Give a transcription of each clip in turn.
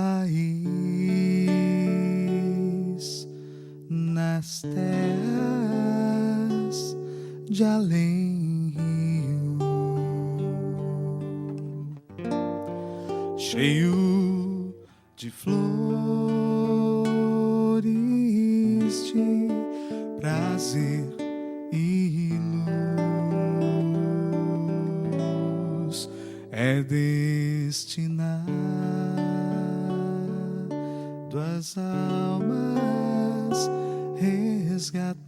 país, nas terras de além rio, cheio de flores, de prazer e luz, é destinado às almas resgatadas.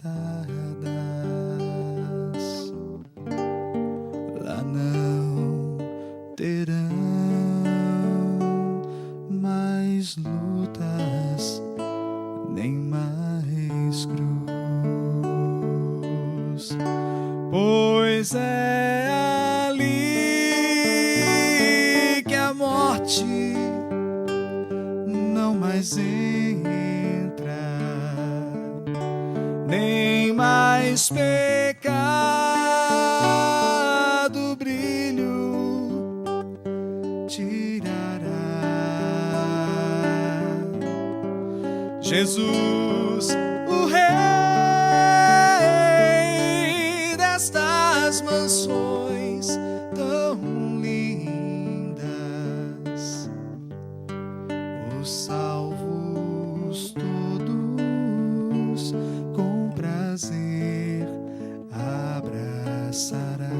Lá não terão mais lutas, nem mais cruz, pois é ali que a morte não mais entra, nem mais pecado brilho tirará. Jesus, o Rei destas mansões tão lindas, os salvos todos com prazer abraçará.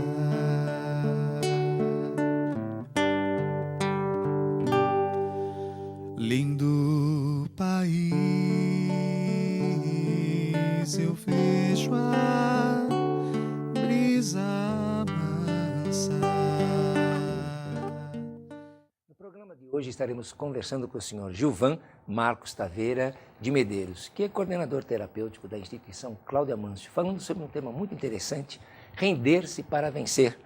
Lindo país, eu vejo a brisa mansa. No programa de hoje estaremos conversando com o senhor Gilvan Marcos Taveira de Medeiros, que é coordenador terapêutico da instituição Cláudia Mâncio, falando sobre um tema muito interessante, render-se para vencer.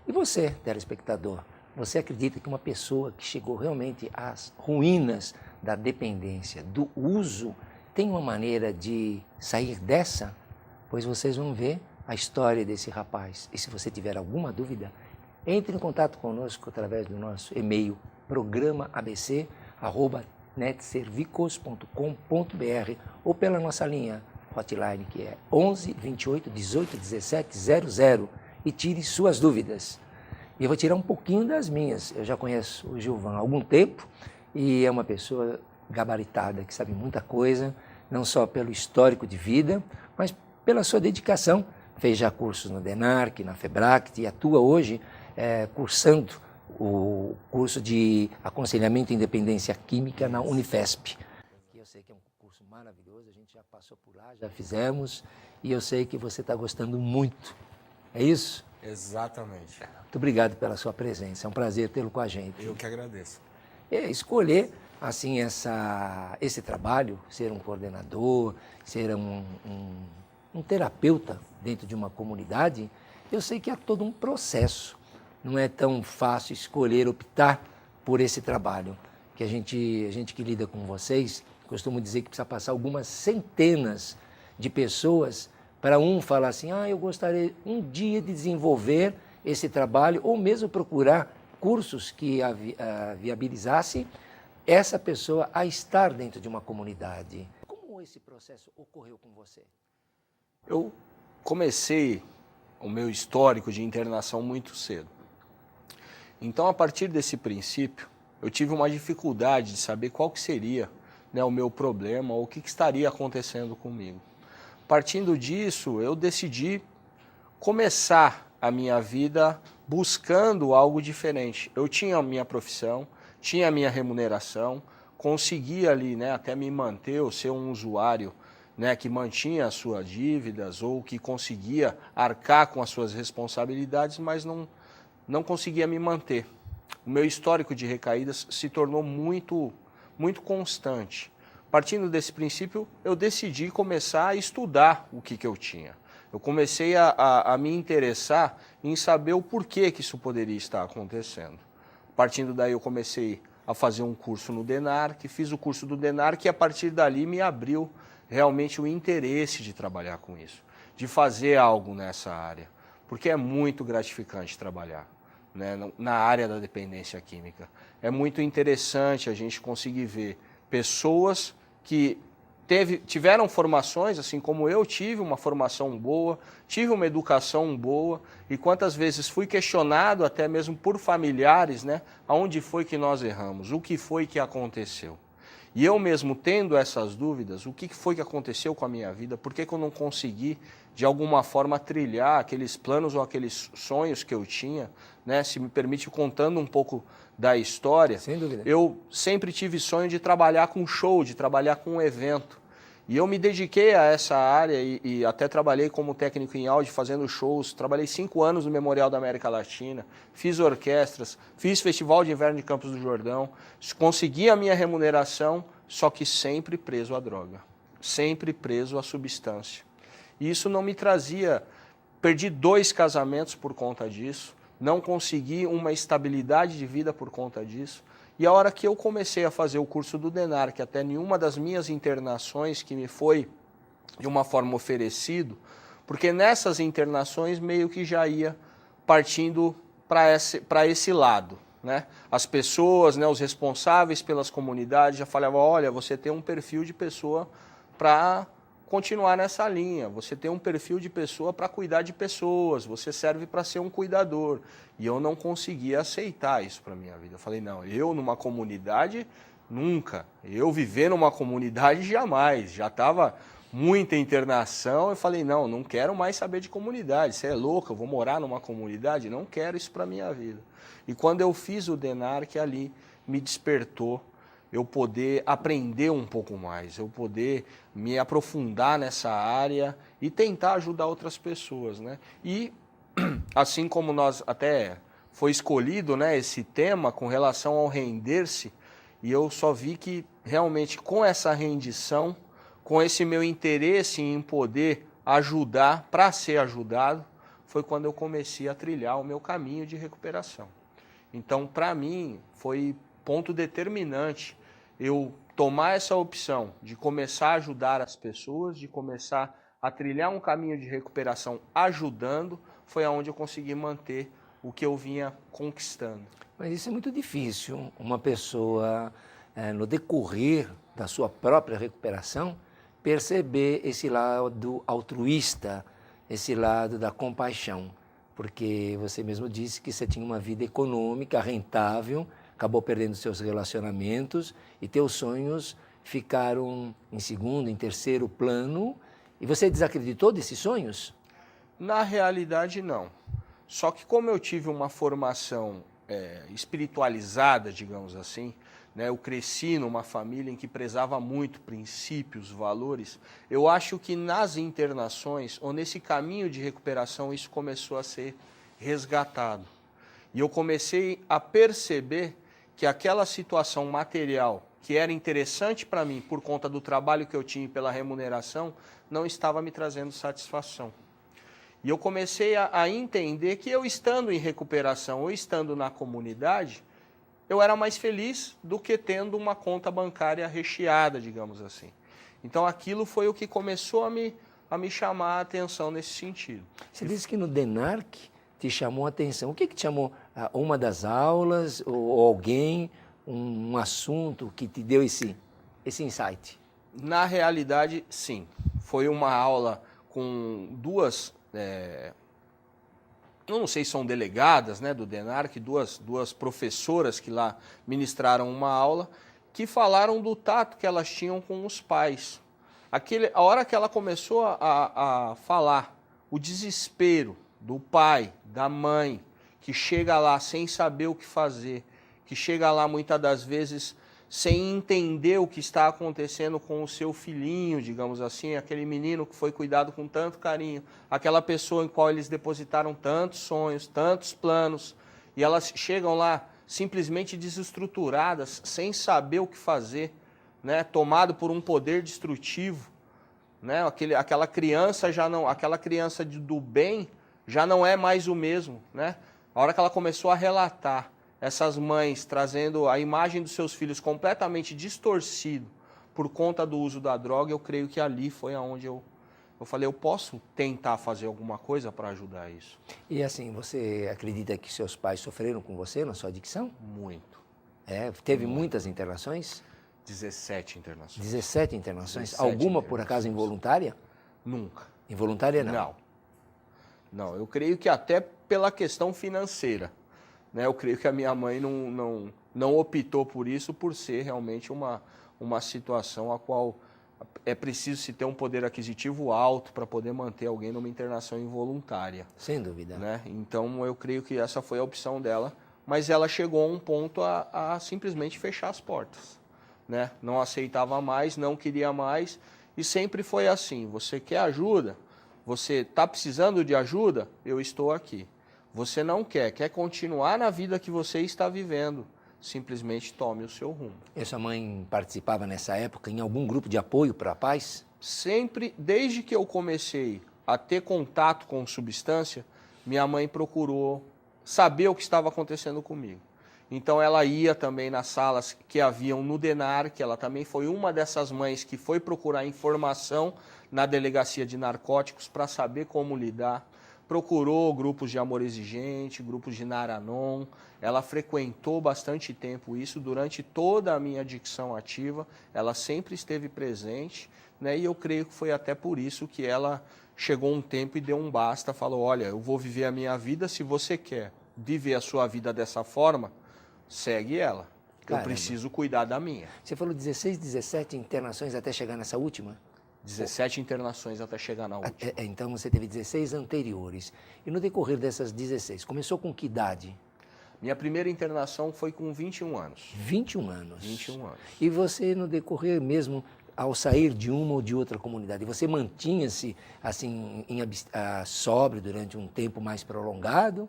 E você, telespectador, você acredita que uma pessoa que chegou realmente às ruínas da dependência, do uso, tem uma maneira de sair dessa? Pois vocês vão ver a história desse rapaz. E se você tiver alguma dúvida, entre em contato conosco através do nosso e-mail programaabc@netservicos.com.br ou pela nossa linha hotline, que é 11 28 18 17 00, e tire suas dúvidas. E eu vou tirar um pouquinho das minhas. Eu já conheço o Gilvan há algum tempo e é uma pessoa gabaritada, que sabe muita coisa, não só pelo histórico de vida, mas pela sua dedicação. Fez já cursos no DENARC, na FEBRACT e atua hoje cursando o curso de aconselhamento em dependência química na Unifesp. Eu sei que é um curso maravilhoso, a gente já passou por lá, já fizemos, e eu sei que você está gostando muito. É isso? Exatamente. Muito obrigado pela sua presença, é um prazer tê-lo com a gente. Eu que agradeço. Escolher assim esse trabalho, ser um coordenador, ser um terapeuta dentro de uma comunidade, eu sei que há todo um processo. Não é tão fácil escolher, optar por esse trabalho. Que a gente que lida com vocês, costumo dizer que precisa passar algumas centenas de pessoas para falar assim, eu gostaria um dia de desenvolver esse trabalho, ou mesmo procurar cursos que viabilizasse essa pessoa a estar dentro de uma comunidade. Como esse processo ocorreu com você? Eu comecei o meu histórico de internação muito cedo. Então, a partir desse princípio, eu tive uma dificuldade de saber qual que seria, né, o meu problema ou o que estaria acontecendo comigo. Partindo disso, eu decidi começar a minha vida buscando algo diferente. Eu tinha a minha profissão, tinha a minha remuneração, conseguia ali, né, até me manter ou ser um usuário, né, que mantinha as suas dívidas ou que conseguia arcar com as suas responsabilidades, mas não conseguia me manter. O meu histórico de recaídas se tornou muito constante. Partindo desse princípio, eu decidi começar a estudar o que eu tinha. Eu comecei a me interessar em saber o porquê que isso poderia estar acontecendo. Partindo daí, eu comecei a fazer um curso no DENARC, fiz o curso do DENARC e a partir dali me abriu realmente o interesse de trabalhar com isso, de fazer algo nessa área, porque é muito gratificante trabalhar. né, na área da dependência química. É muito interessante a gente conseguir ver pessoas que tiveram formações, assim como eu tive uma formação boa, tive uma educação boa, e quantas vezes fui questionado até mesmo por familiares, né, aonde foi que nós erramos, o que foi que aconteceu. E eu mesmo tendo essas dúvidas, o que foi que aconteceu com a minha vida, por que eu não consegui, de alguma forma, trilhar aqueles planos ou aqueles sonhos que eu tinha, né? Se me permite, contando um pouco da história. Sem dúvida. Eu sempre tive sonho de trabalhar com show, de trabalhar com um evento. E eu me dediquei a essa área e até trabalhei como técnico em áudio, fazendo shows. Trabalhei 5 anos no Memorial da América Latina, fiz orquestras, fiz Festival de Inverno de Campos do Jordão, consegui a minha remuneração, só que sempre preso à droga, sempre preso à substância. E isso não me trazia... Perdi 2 casamentos por conta disso, não consegui uma estabilidade de vida por conta disso. E a hora que eu comecei a fazer o curso do DENARC, até nenhuma das minhas internações que me foi de uma forma oferecido, porque nessas internações meio que já ia partindo para esse lado, né? As pessoas, né, os responsáveis pelas comunidades já falavam, olha, você tem um perfil de pessoa para continuar nessa linha, você tem um perfil de pessoa para cuidar de pessoas, você serve para ser um cuidador. E eu não conseguia aceitar isso para a minha vida. Eu falei, não, eu numa comunidade, nunca. Eu viver numa comunidade, jamais. Já estava muita internação, eu falei, não, não quero mais saber de comunidade. Você é louco, eu vou morar numa comunidade? Não quero isso para a minha vida. E quando eu fiz o DENARC, ali me despertou eu poder aprender um pouco mais, eu poder me aprofundar nessa área e tentar ajudar outras pessoas, né? E assim como nós até foi escolhido, né, esse tema com relação ao render-se, e eu só vi que realmente com essa rendição, com esse meu interesse em poder ajudar para ser ajudado, foi quando eu comecei a trilhar o meu caminho de recuperação. Então, para mim, foi ponto determinante eu tomar essa opção de começar a ajudar as pessoas, de começar a trilhar um caminho de recuperação ajudando, foi aonde eu consegui manter o que eu vinha conquistando. Mas isso é muito difícil, uma pessoa, no decorrer da sua própria recuperação, perceber esse lado altruísta, esse lado da compaixão. Porque você mesmo disse que você tinha uma vida econômica, rentável, acabou perdendo seus relacionamentos e teus sonhos ficaram em segundo, em terceiro plano. E você desacreditou desses sonhos? Na realidade, não. Só que como eu tive uma formação espiritualizada, digamos assim, né, eu cresci numa família em que prezava muito princípios, valores, eu acho que nas internações, ou nesse caminho de recuperação, isso começou a ser resgatado. E eu comecei a perceber que aquela situação material que era interessante para mim por conta do trabalho que eu tinha e pela remuneração, não estava me trazendo satisfação. E eu comecei a entender que eu estando em recuperação ou estando na comunidade, eu era mais feliz do que tendo uma conta bancária recheada, digamos assim. Então aquilo foi o que começou a me chamar a atenção nesse sentido. Você disse que no DENARC te chamou a atenção. O que te chamou? Uma das aulas ou alguém, um assunto que te deu esse insight? Na realidade, sim. Foi uma aula com duas... não sei se são delegadas, né, do DENARC, duas professoras que lá ministraram uma aula, que falaram do tato que elas tinham com os pais. A hora que ela começou a falar, o desespero do pai, da mãe, que chega lá sem saber o que fazer, que chega lá muitas das vezes sem entender o que está acontecendo com o seu filhinho, digamos assim, aquele menino que foi cuidado com tanto carinho, aquela pessoa em qual eles depositaram tantos sonhos, tantos planos, e elas chegam lá simplesmente desestruturadas, sem saber o que fazer, né, tomado por um poder destrutivo, né, aquela criança do bem já não é mais o mesmo, né? A hora que ela começou a relatar essas mães trazendo a imagem dos seus filhos completamente distorcido por conta do uso da droga, eu creio que ali foi onde eu eu falei, eu posso tentar fazer alguma coisa para ajudar isso. E assim, você acredita que seus pais sofreram com você na sua adicção? Muito. Teve muitas internações? 17 internações. 17 internações? 17 Alguma, por acaso, involuntária? Nunca. Involuntária, não? Não. Não, eu creio que até pela questão financeira. Né? Eu creio que a minha mãe não optou por isso, por ser realmente uma situação a qual é preciso se ter um poder aquisitivo alto para poder manter alguém numa internação involuntária. Sem dúvida. Né? Então, eu creio que essa foi a opção dela, mas ela chegou a um ponto a simplesmente fechar as portas. Né? Não aceitava mais, não queria mais, e sempre foi assim, você quer ajuda? Você está precisando de ajuda? Eu estou aqui. Você não quer continuar na vida que você está vivendo, simplesmente tome o seu rumo. E sua mãe participava nessa época em algum grupo de apoio para a paz? Sempre, desde que eu comecei a ter contato com substância, minha mãe procurou saber o que estava acontecendo comigo. Então ela ia também nas salas que haviam no DENAR, que ela também foi uma dessas mães que foi procurar informação na delegacia de narcóticos para saber como lidar. Procurou grupos de amor exigente, grupos de Naranon. Ela frequentou bastante tempo isso durante toda a minha adicção ativa. Ela sempre esteve presente, né? E eu creio que foi até por isso que ela chegou um tempo e deu um basta. Falou, olha, eu vou viver a minha vida, se você quer viver a sua vida dessa forma, segue ela. Caramba. Eu preciso cuidar da minha. Você falou 16, 17 internações até chegar nessa última? 17 internações até chegar na última. Então você teve 16 anteriores. E no decorrer dessas 16, começou com que idade? Minha primeira internação foi com 21 anos. 21 anos. 21 anos. E você, no decorrer mesmo, ao sair de uma ou de outra comunidade, você mantinha-se assim, sóbrio durante um tempo mais prolongado?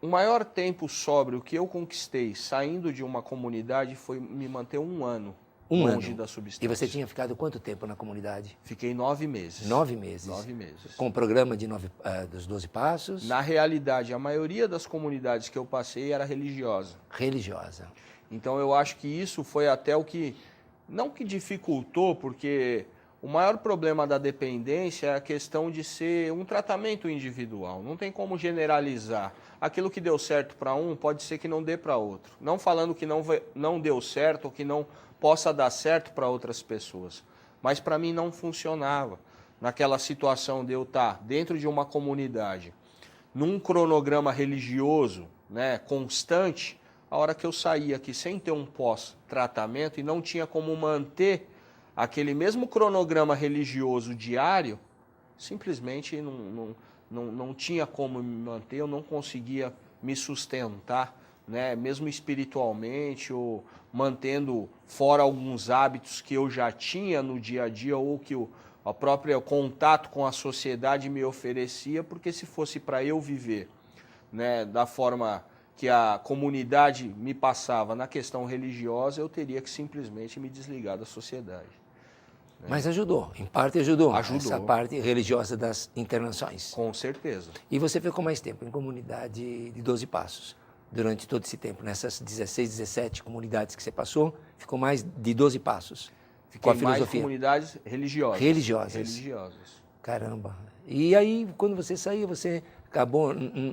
O maior tempo sóbrio que eu conquistei saindo de uma comunidade foi me manter um ano longe da substância. E você tinha ficado quanto tempo na comunidade? Fiquei 9 meses. 9 meses? 9 meses. Com o programa de dos 12 Passos? Na realidade, a maioria das comunidades que eu passei era religiosa. Religiosa. Então eu acho que isso foi até o que, não que dificultou, porque o maior problema da dependência é a questão de ser um tratamento individual. Não tem como generalizar. Aquilo que deu certo para um pode ser que não dê para outro. Não falando que não deu certo ou que não possa dar certo para outras pessoas. Mas para mim não funcionava. Naquela situação de eu estar dentro de uma comunidade, num cronograma religioso, né, constante, a hora que eu saía aqui sem ter um pós-tratamento e não tinha como manter aquele mesmo cronograma religioso diário, simplesmente não tinha como me manter, eu não conseguia me sustentar, né? Mesmo espiritualmente ou mantendo fora alguns hábitos que eu já tinha no dia a dia ou que o próprio contato com a sociedade me oferecia, porque se fosse para eu viver, né, da forma que a comunidade me passava na questão religiosa, eu teria que simplesmente me desligar da sociedade. Mas ajudou, em parte ajudou. Ajudou. Essa parte religiosa das internações. Com certeza. E você ficou mais tempo em comunidade de 12 Passos? Durante todo esse tempo, nessas 16, 17 comunidades que você passou, ficou mais de 12 Passos? Fiquei com a mais em filosofia? comunidades religiosas. Religiosas. Caramba. E aí, quando você saiu, você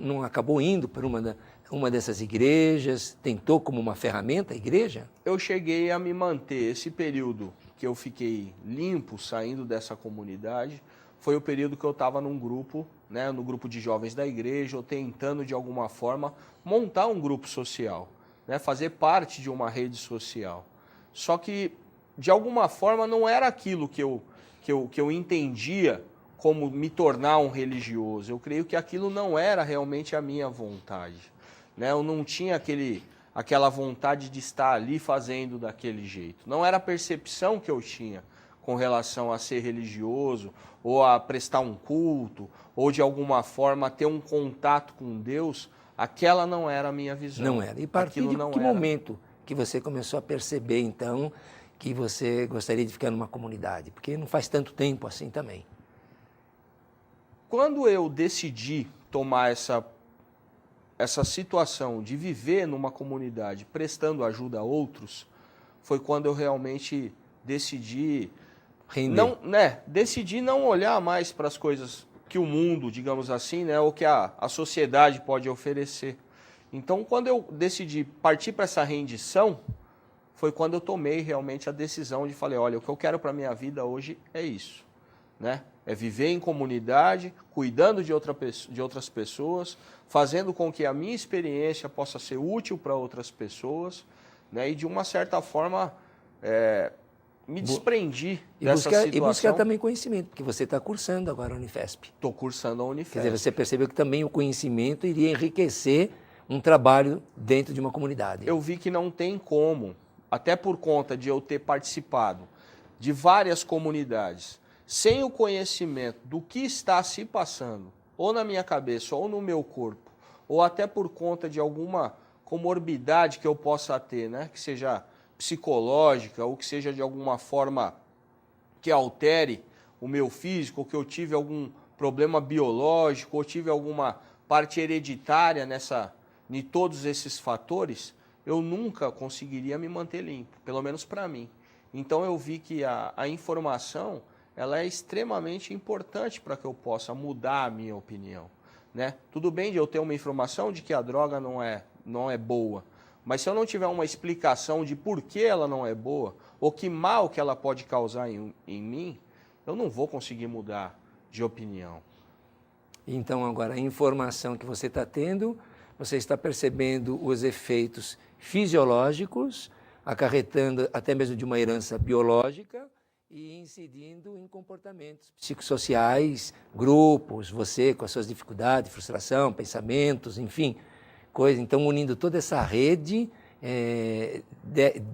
não acabou indo para uma dessas igrejas? Tentou como uma ferramenta a igreja? Eu cheguei a me manter. Esse período que eu fiquei limpo, saindo dessa comunidade, foi o período que eu estava num grupo, né, no grupo de jovens da igreja, ou tentando, de alguma forma, montar um grupo social, né, fazer parte de uma rede social. Só que, de alguma forma, não era aquilo que eu entendia como me tornar um religioso. Eu creio que aquilo não era realmente a minha vontade. Né? Eu não tinha aquela vontade de estar ali fazendo daquele jeito. Não era a percepção que eu tinha com relação a ser religioso, ou a prestar um culto, ou de alguma forma ter um contato com Deus, aquela não era a minha visão. Não era. E a partir de que momento que você começou a perceber, então, que você gostaria de ficar numa comunidade? Porque não faz tanto tempo assim também. Quando eu decidi tomar essa situação de viver numa comunidade prestando ajuda a outros, foi quando eu realmente decidi Render. não, né, decidi não olhar mais para as coisas que o mundo, digamos assim, né, ou que a sociedade pode oferecer. Então, quando eu decidi partir para essa rendição, foi quando eu tomei realmente a decisão de falei, olha, o que eu quero para a minha vida hoje é isso, né? É viver em comunidade, cuidando de outras pessoas, fazendo com que a minha experiência possa ser útil para outras pessoas, né? E de uma certa forma me desprendi dessa situação. E buscar também conhecimento, porque você está cursando agora a Unifesp. Estou cursando a Unifesp. Quer dizer, você percebeu que também o conhecimento iria enriquecer um trabalho dentro de uma comunidade. Eu vi que não tem como, até por conta de eu ter participado de várias comunidades, sem o conhecimento do que está se passando, ou na minha cabeça, ou no meu corpo, ou até por conta de alguma comorbidade que eu possa ter, né? Que seja psicológica, ou que seja de alguma forma que altere o meu físico, ou que eu tive algum problema biológico, ou tive alguma parte hereditária em todos esses fatores, eu nunca conseguiria me manter limpo, pelo menos para mim. Então eu vi que a informação ela é extremamente importante para que eu possa mudar a minha opinião, né? Tudo bem de eu ter uma informação de que a droga não é boa, mas se eu não tiver uma explicação de por que ela não é boa, ou que mal que ela pode causar em mim, eu não vou conseguir mudar de opinião. Então agora a informação que você está tendo, você está percebendo os efeitos fisiológicos, acarretando até mesmo de uma herança biológica e incidindo em comportamentos psicossociais, grupos, você com as suas dificuldades, frustração, pensamentos, enfim, coisa. Então, unindo toda essa rede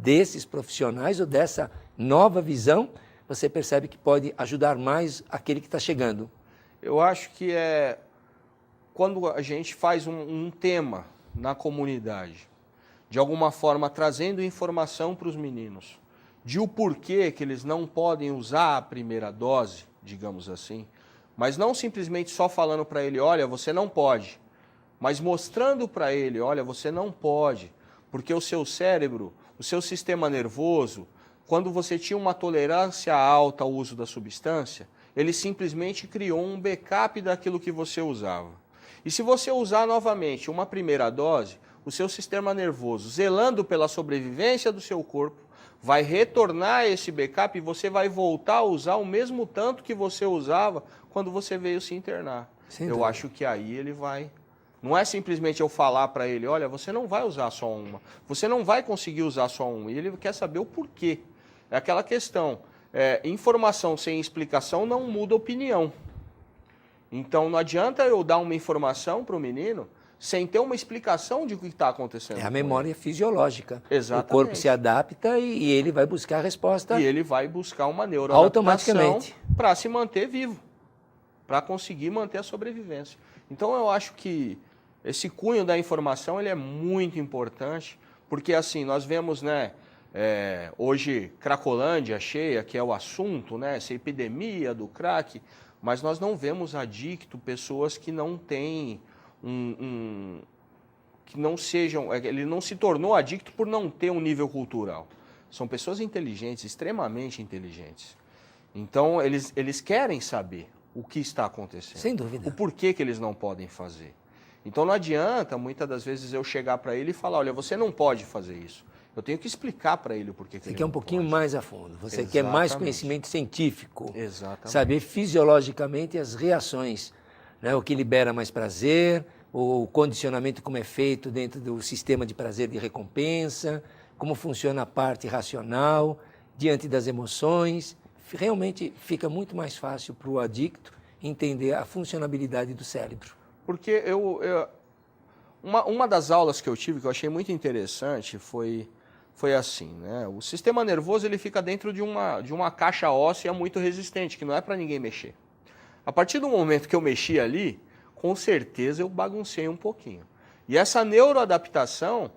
desses profissionais ou dessa nova visão, você percebe que pode ajudar mais aquele que está chegando. Eu acho que quando a gente faz um tema na comunidade, de alguma forma trazendo informação para os meninos, de o porquê que eles não podem usar a primeira dose, digamos assim, mas não simplesmente só falando para ele, olha, você não pode, mas mostrando para ele, olha, você não pode, porque o seu cérebro, o seu sistema nervoso, quando você tinha uma tolerância alta ao uso da substância, ele simplesmente criou um backup daquilo que você usava. E se você usar novamente uma primeira dose, o seu sistema nervoso, zelando pela sobrevivência do seu corpo, vai retornar esse backup e você vai voltar a usar o mesmo tanto que você usava quando você veio se internar. Eu acho que aí ele vai... Não é simplesmente eu falar para ele, olha, você não vai usar só uma, você não vai conseguir usar só uma, e ele quer saber o porquê. É aquela questão, informação sem explicação não muda opinião. Então não adianta eu dar uma informação para o menino sem ter uma explicação de o que está acontecendo. É a memória fisiológica. Exatamente. O corpo se adapta e ele vai buscar a resposta. E ele vai buscar uma neuroadaptação automaticamente para se manter vivo, para conseguir manter a sobrevivência. Então eu acho que esse cunho da informação ele é muito importante, porque assim, nós vemos, né, hoje Cracolândia cheia, que é o assunto, né, essa epidemia do crack, mas nós não vemos adicto, pessoas que não têm que não sejam, ele não se tornou adicto por não ter um nível cultural. São pessoas inteligentes, extremamente inteligentes. Então, eles querem saber o que está acontecendo. Sem dúvida. O porquê que eles não podem fazer. Então, não adianta, muitas das vezes, eu chegar para ele e falar, olha, você não pode fazer isso. Eu tenho que explicar para ele o porquê que ele não pode. Você quer um pouquinho mais a fundo. Você Exatamente. quer mais conhecimento científico. Exatamente. Saber fisiologicamente as reações, né? O que libera mais prazer, o condicionamento como é feito dentro do sistema de prazer e recompensa, como funciona a parte racional, diante das emoções. Realmente fica muito mais fácil para o adicto entender a funcionabilidade do cérebro. Porque uma das aulas que eu tive, que eu achei muito interessante, foi assim, né? O sistema nervoso ele fica dentro de uma caixa óssea muito resistente, que não é para ninguém mexer. A partir do momento que eu mexi ali, com certeza eu baguncei um pouquinho. E essa neuroadaptação,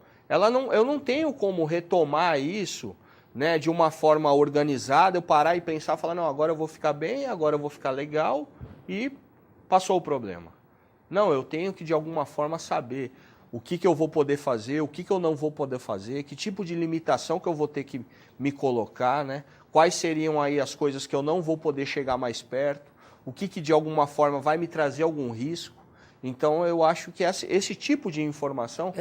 eu não tenho como retomar isso, né, de uma forma organizada, eu parar e pensar, falar, não, agora eu vou ficar bem, agora eu vou ficar legal e passou o problema. Não, eu tenho que de alguma forma saber o que eu vou poder fazer, o que eu não vou poder fazer, que tipo de limitação que eu vou ter que me colocar, né? quais seriam aí as coisas que eu não vou poder chegar mais perto, o que de alguma forma vai me trazer algum risco. Então eu acho que esse tipo de informação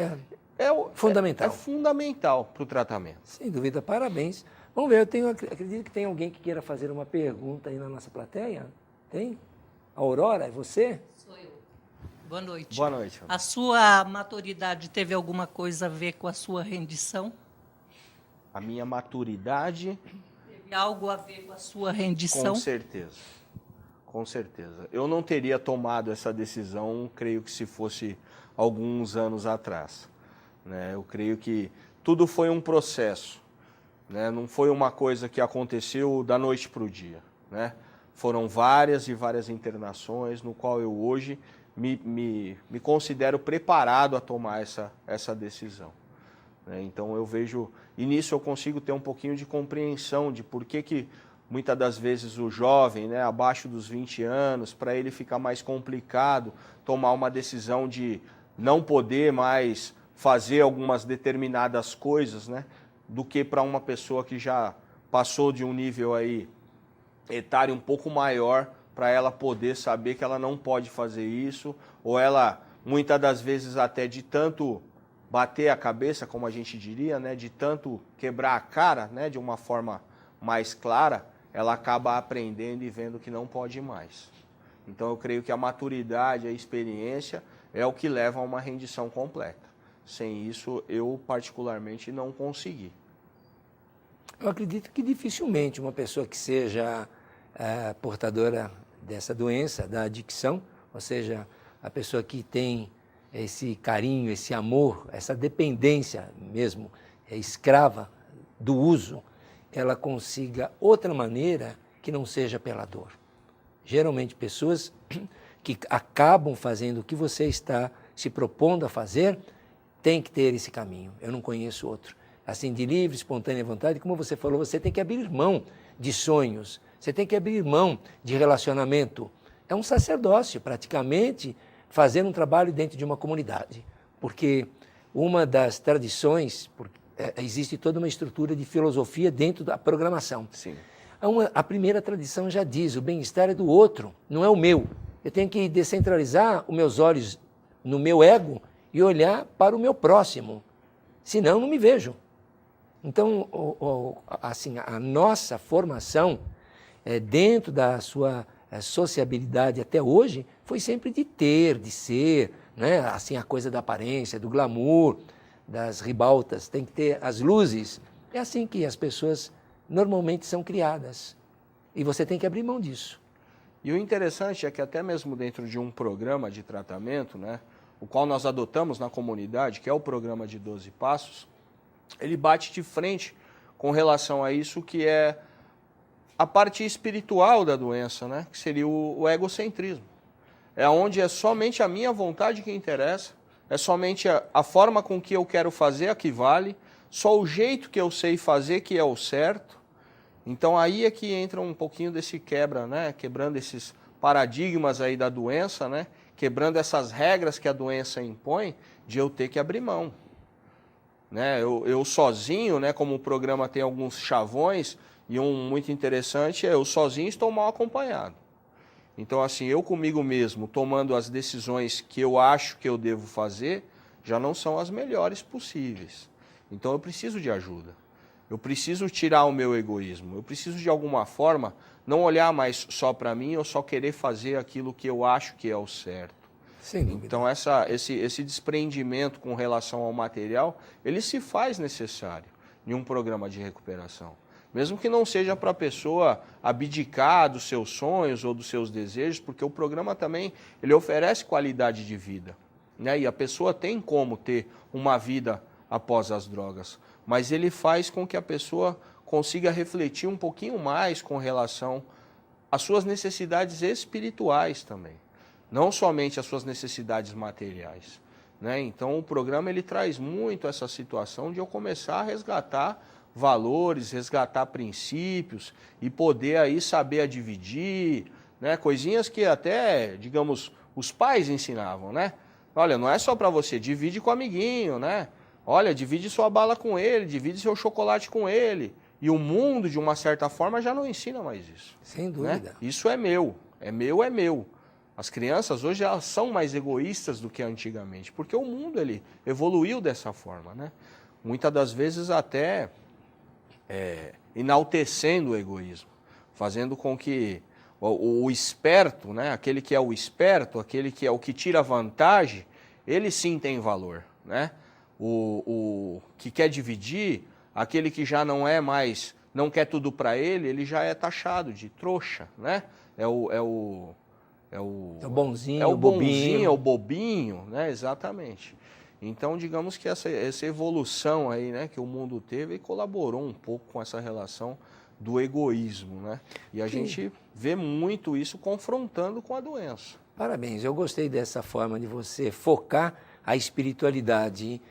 fundamental. É fundamental para o tratamento. Sem dúvida, parabéns. Vamos ver, acredito que tem alguém que queira fazer uma pergunta aí na nossa plateia. Tem? A Aurora, é você? Sou eu. Boa noite. Boa noite. A sua maturidade teve alguma coisa a ver com a sua rendição? A minha maturidade... Teve algo a ver com a sua rendição? Com certeza. Com certeza. Eu não teria tomado essa decisão, creio que se fosse alguns anos atrás. Né? Eu creio que tudo foi um processo. Né? Não foi uma coisa que aconteceu da noite para o dia. Né? Foram várias e várias internações, no qual eu hoje me considero preparado a tomar essa decisão. Né? Então eu vejo, e nisso eu consigo ter um pouquinho de compreensão de por que muitas das vezes o jovem, né, abaixo dos 20 anos, para ele fica mais complicado tomar uma decisão de não poder mais fazer algumas determinadas coisas, né, do que para uma pessoa que já passou de um nível aí etário um pouco maior, para ela poder saber que ela não pode fazer isso, ou ela, muitas das vezes até de tanto bater a cabeça, como a gente diria, né, de tanto quebrar a cara, né, de uma forma mais clara, ela acaba aprendendo e vendo que não pode mais. Então eu creio que a maturidade, a experiência é o que leva a uma rendição completa. Sem isso, eu particularmente não consegui. Eu acredito que dificilmente uma pessoa que seja portadora dessa doença, da adicção, ou seja, a pessoa que tem esse carinho, esse amor, essa dependência mesmo, escrava do uso, ela consiga outra maneira que não seja pela dor. Geralmente pessoas que acabam fazendo o que você está se propondo a fazer, tem que ter esse caminho. Eu não conheço outro. Assim, de livre, espontânea vontade, como você falou, você tem que abrir mão de sonhos, você tem que abrir mão de relacionamento. É um sacerdócio, praticamente, fazer um trabalho dentro de uma comunidade. Porque uma das tradições, existe toda uma estrutura de filosofia dentro da programação. Sim. A primeira tradição já diz, o bem-estar é do outro, não é o meu. Eu tenho que descentralizar os meus olhos no meu ego e olhar para o meu próximo. Senão, não me vejo. Então, assim, a nossa formação, dentro da sua sociabilidade até hoje, foi sempre de ter, de ser, né? Assim, a coisa da aparência, do glamour, das ribaltas, tem que ter as luzes. É assim que as pessoas normalmente são criadas. E você tem que abrir mão disso. E o interessante é que até mesmo dentro de um programa de tratamento, né, o qual nós adotamos na comunidade, que é o programa de 12 Passos, ele bate de frente com relação a isso que é a parte espiritual da doença, né, que seria o egocentrismo. É onde é somente a minha vontade que interessa, é somente a forma com que eu quero fazer a que vale, só o jeito que eu sei fazer que é o certo. Então aí é que entra um pouquinho desse quebra, né? Quebrando esses paradigmas aí da doença, né? Quebrando essas regras que a doença impõe de eu ter que abrir mão. Né? Eu sozinho, né? Como o programa tem alguns chavões, e um muito interessante é eu sozinho estou mal acompanhado. Então assim, eu comigo mesmo, tomando as decisões que eu acho que eu devo fazer, já não são as melhores possíveis. Então eu preciso de ajuda. Eu preciso tirar o meu egoísmo. Eu preciso, de alguma forma, não olhar mais só para mim ou só querer fazer aquilo que eu acho que é o certo. Sem dúvida. Então esse desprendimento com relação ao material, ele se faz necessário em um programa de recuperação. Mesmo que não seja para a pessoa abdicar dos seus sonhos ou dos seus desejos, porque o programa também ele oferece qualidade de vida. Né? E a pessoa tem como ter uma vida após as drogas, mas ele faz com que a pessoa consiga refletir um pouquinho mais com relação às suas necessidades espirituais também, não somente às suas necessidades materiais. Né? Então o programa ele traz muito essa situação de eu começar a resgatar valores, resgatar princípios e poder aí saber a dividir, né? Coisinhas que até, digamos, os pais ensinavam, né? Olha, não é só para você, divide com o amiguinho, né? Olha, divide sua bala com ele, divide seu chocolate com ele. E o mundo, de uma certa forma, já não ensina mais isso. Sem Né? dúvida. Isso é meu. É meu, é meu. As crianças hoje elas são mais egoístas do que antigamente, porque o mundo ele evoluiu dessa forma, né? Muitas das vezes até enaltecendo o egoísmo, fazendo com que o esperto, né? Aquele que é o esperto, aquele que é o que tira vantagem, ele sim tem valor, né? O que quer dividir, aquele que já não é mais, não quer tudo para ele já é taxado de trouxa, né? É o bonzinho, é o bobinho. bonzinho, é o bobinho, né? Exatamente. Então, digamos que essa evolução aí, né, que o mundo teve colaborou um pouco com essa relação do egoísmo, né? E a gente vê muito isso confrontando com a doença. Parabéns, eu gostei dessa forma de você focar a espiritualidade,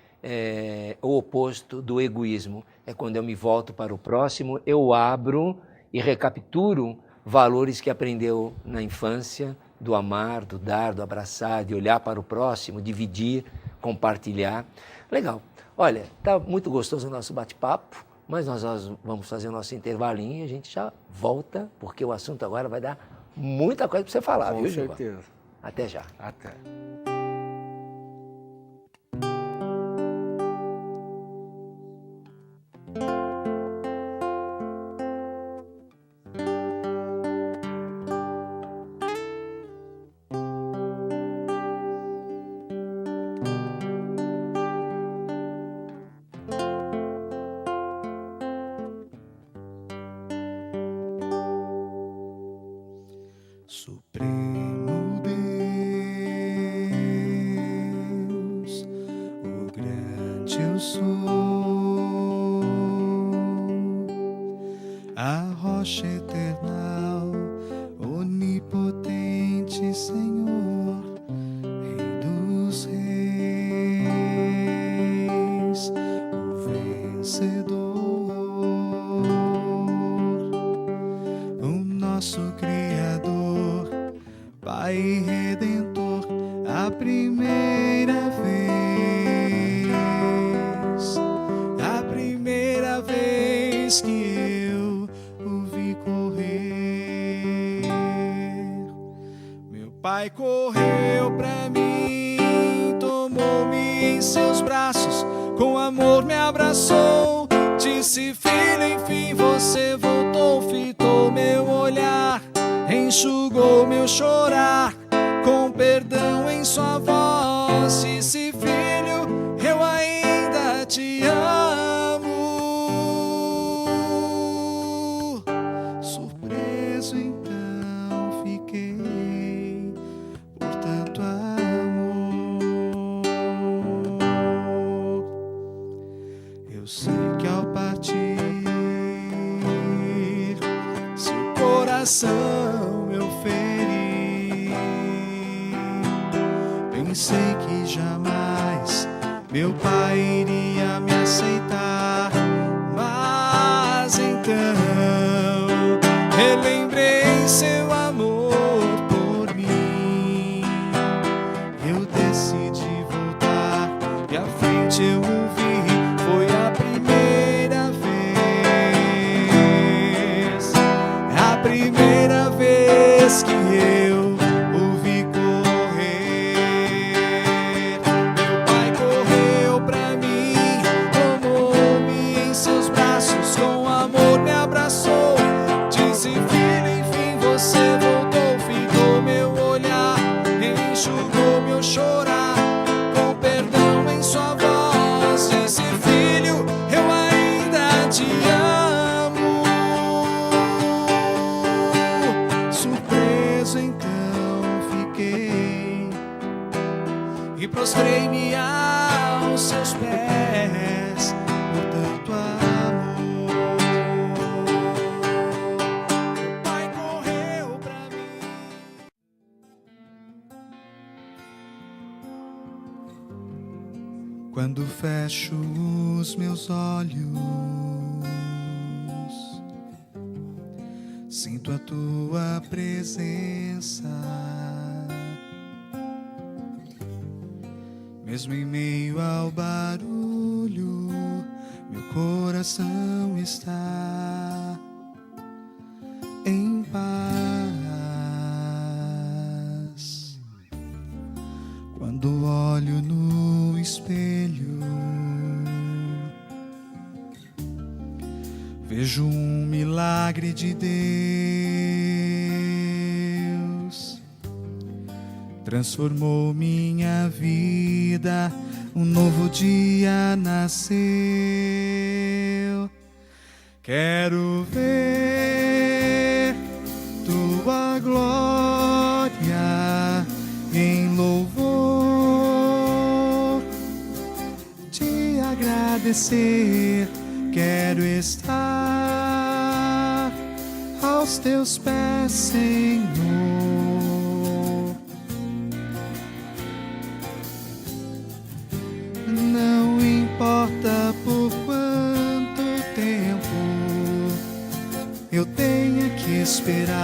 o oposto do egoísmo. É quando eu me volto para o próximo, eu abro e recapturo valores que aprendeu na infância, do amar, do dar, do abraçar, de olhar para o próximo, dividir, compartilhar. Legal. Olha, tá muito gostoso o nosso bate-papo, mas nós vamos fazer o nosso intervalinho e a gente já volta, porque o assunto agora vai dar muita coisa para você falar, Com viu, Gilvan? certeza. Até já. Até. Supremo Deus, o grande eu sou, a rocha eternal, onipotente Senhor, Rei dos reis, o vencedor, o nosso Criador, Pai Redentor, a primeira vez que eu o vi correr, meu Pai correu pra mim, tomou-me em seus braços, com amor me abraçou, disse: filho, enfim você voltou, fitou meu olhar, enxugou meu chorar, com perdão em sua voz, disse: filho, eu ainda te amo. Surpreso então fiquei por tanto amor. Eu sei que ao partir seu coração eu feri, pensei que jamais meu Pai iria me aceitar, mas então relembrei seu amor por mim, eu decidi voltar e à frente eu o vi, foi a primeira vez que eu o vi correr. Meu Pai correu pra mim, tomou-me em seus braços, com amor me abraçou, disse: filho, enfim você voltou, fitou meu olhar, enxugou meu chorar, com perdão em sua voz, disse: filho, eu ainda te amo. Surpreso então fiquei e prostrei-me aos seus pés por tanto amor. Meu Pai correu pra mim. Quando fecho os meus olhos, sinto a tua presença, mesmo em meio ao barulho, meu coração está em paz. Quando olho no espelho, vejo um milagre de Deus. Transformou minha vida, um novo dia nasceu. Quero ver tua glória em louvor, te agradecer. Quero estar aos teus pés, Senhor. Não importa por quanto tempo eu tenha que esperar,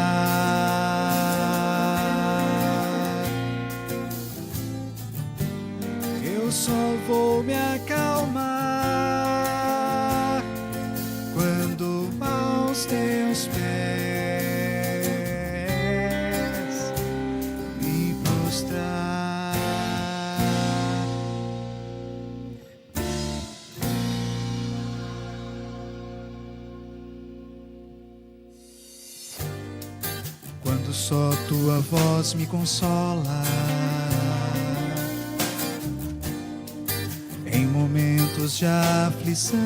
eu só vou me acalmar quando aos teus pés me prostrar. Quando só tua voz me consola, em momentos de aflição,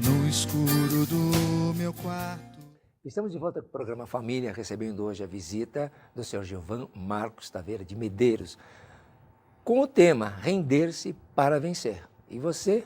no escuro do meu quarto. Estamos de volta com o programa Família, recebendo hoje a visita do Sr. Gilvan Marcos Taveira de Medeiros, com o tema Render-se para Vencer. E você,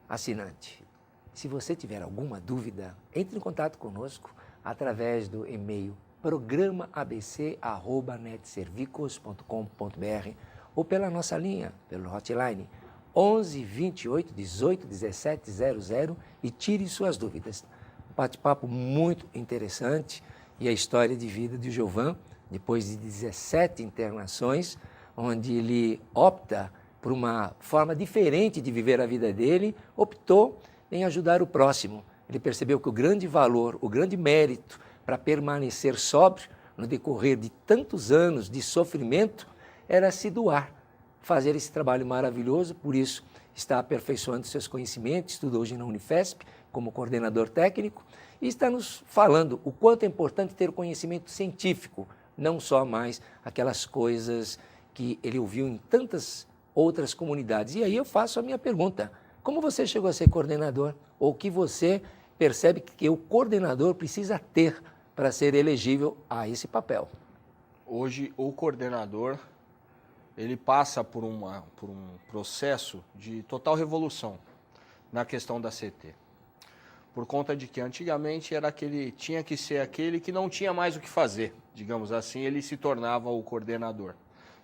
assinante, se você tiver alguma dúvida, entre em contato conosco através do e-mail programaabc@netservicos.com.br ou pela nossa linha, pelo hotline 11 28 18 17 00 e tire suas dúvidas. Um bate-papo muito interessante e a história de vida de Gilvan, depois de 17 internações, onde ele opta por uma forma diferente de viver a vida dele, optou em ajudar o próximo. Ele percebeu que o grande valor, o grande mérito para permanecer sóbrio no decorrer de tantos anos de sofrimento era se doar, fazer esse trabalho maravilhoso. Por isso está aperfeiçoando seus conhecimentos, estuda hoje na Unifesp como coordenador técnico e está nos falando o quanto é importante ter o conhecimento científico, não só mais aquelas coisas que ele ouviu em tantas outras comunidades. E aí eu faço a minha pergunta: como você chegou a ser coordenador? Ou o que você percebe que o coordenador precisa ter para ser elegível a esse papel? Hoje, o coordenador, ele passa por um processo de total revolução na questão da CT. Por conta de que antigamente tinha que ser aquele que não tinha mais o que fazer, digamos assim, ele se tornava o coordenador,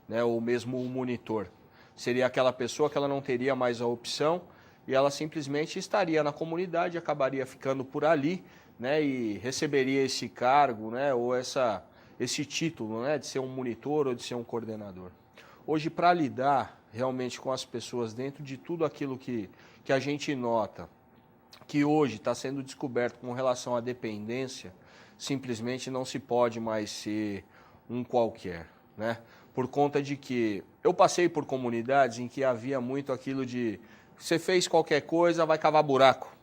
né, ou mesmo o monitor. Seria aquela pessoa que ela não teria mais a opção e ela simplesmente estaria na comunidade, acabaria ficando por ali, né, e receberia esse cargo, né, ou esse título, né, de ser um monitor ou de ser um coordenador. Hoje, para lidar realmente com as pessoas dentro de tudo aquilo que a gente nota, que hoje está sendo descoberto com relação à dependência, simplesmente não se pode mais ser um qualquer, né? Por conta de que eu passei por comunidades em que havia muito aquilo de você fez qualquer coisa, vai cavar buraco.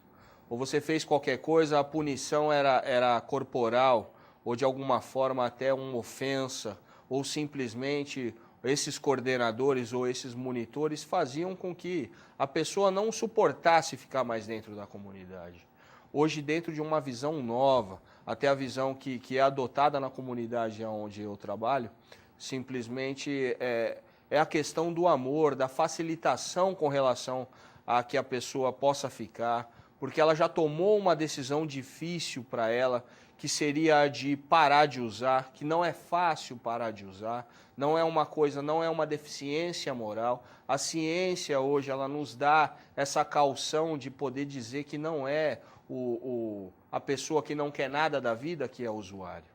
Ou você fez qualquer coisa, a punição era corporal, ou de alguma forma até uma ofensa, ou simplesmente esses coordenadores ou esses monitores faziam com que a pessoa não suportasse ficar mais dentro da comunidade. Hoje, dentro de uma visão nova, até a visão que é adotada na comunidade onde eu trabalho, simplesmente é a questão do amor, da facilitação com relação a que a pessoa possa ficar, porque ela já tomou uma decisão difícil para ela, que seria a de parar de usar, que não é fácil parar de usar, não é uma coisa, não é uma deficiência moral. A ciência hoje ela nos dá essa caução de poder dizer que não é a pessoa que não quer nada da vida que é usuário.